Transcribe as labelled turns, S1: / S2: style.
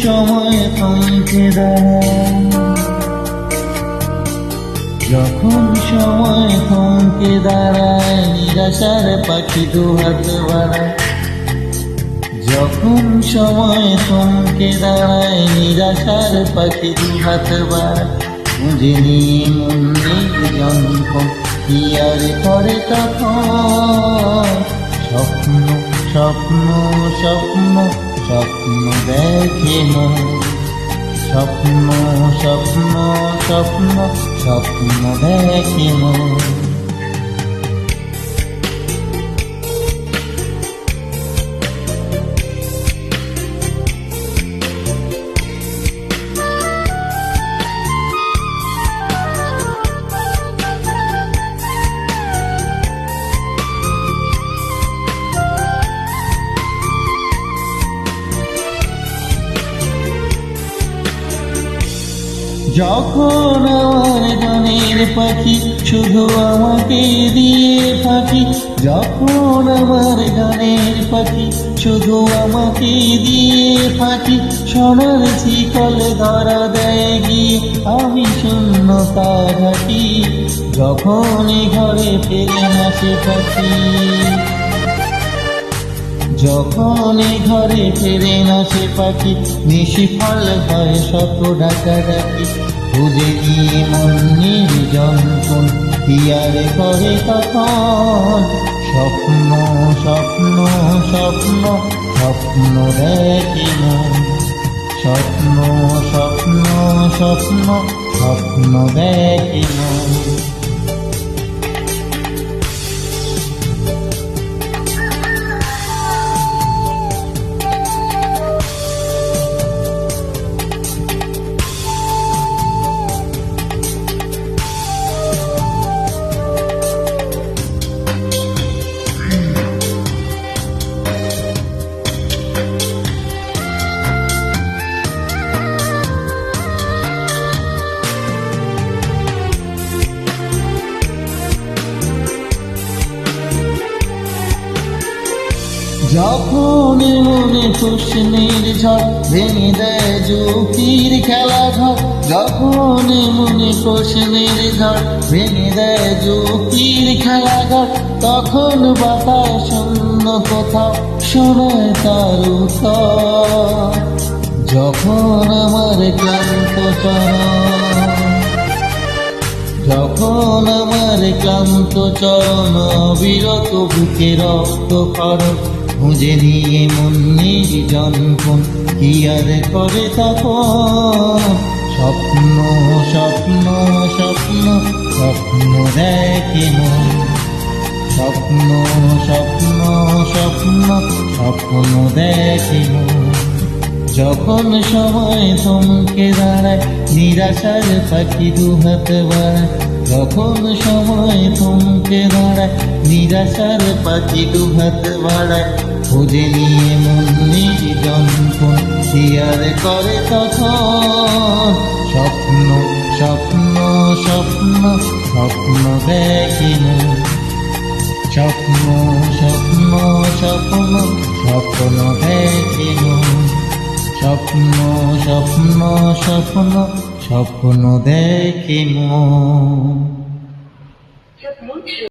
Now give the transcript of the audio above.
S1: সময় থমকে দাঁড়ায়, যখন সময় থমকে দাঁড়ায়, নিরাশার পাখি দুহাত বাড়ায়। যখন সময় থমকে দাঁড়ায়, নিরাশার পাখি দুহাত বাড়ায়। খুঁজে নিয়ে মন নির্জনক্ষণ কি আর করে তখন। স্বপ্ন স্বপ্ন স্বপ্ন স্বপ্ন দেখে মন, স্বপ্ন স্বপ্ন স্বপ্ন স্বপ্ন দেখে মন। যখন আমার গানের পাখি শুধু আমাকে দিয়ে ফাঁকি, যখন আমার গানের পাখি শুধু আমাকে দিয়ে ফাঁকি, সোনার শিকলে ধরা দেয় গিয়ে আমি শূন্যতা ঢাকি। যখন ঘরে ফিরে না সে পাখি, যখন ঘরে ফেরে না সে পাখি, নিশিফল হয় শত ডাকাডাকি। খুঁজে নিয়ে মন নির্জনক্ষণ কি আর করে তখন। স্বপ্ন স্বপ্ন স্বপ্ন স্বপ্ন দেখে মন, স্বপ্ন স্বপ্ন স্বপ্ন স্বপ্ন দেখে মন। যখন মনে প্রশ্নের ঝড় ভেঙে দেয় ঝুঁকির খেলা ঘর, যখন মনে প্রশ্নের ঝড় ভেঙে দেয় ঝুঁকির খেলা ঘর, তখন বাতাস শূন্য কোথাও শোনায় তার উত্তর। যখন আমার ক্লান্ত চরণ, যখন আমার ক্লান্ত চরণ অবিরত বুকে রক্ত খরচ, খুঁজে নিয়ে মন নির্জনক্ষণ কি আর করে তখন। স্বপ্ন স্বপ্ন স্বপ্ন স্বপ্ন দেখে মন, স্বপ্ন স্বপ্ন স্বপ্ন স্বপ্ন দেখে মন। যখন সময় থমকে দাঁড়ায়, নিরাশার পাখি দুহাত বাড়ায়। যখন সময় থমকে দাঁড়ায়, নিরাশার পাখি দুহাত বাড়ায়। খুঁজে নিয়ে মন নির্জনক্ষণ কি আর করে তখন। স্বপ্ন স্বপ্ন স্বপ্ন স্বপ্ন দেখে মন, স্বপ্ন স্বপ্ন স্বপ্ন স্বপ্ন দেখে মন। স্বপ্ন স্বপ্ন স্বপ্ন স্বপ্ন দেখে মন।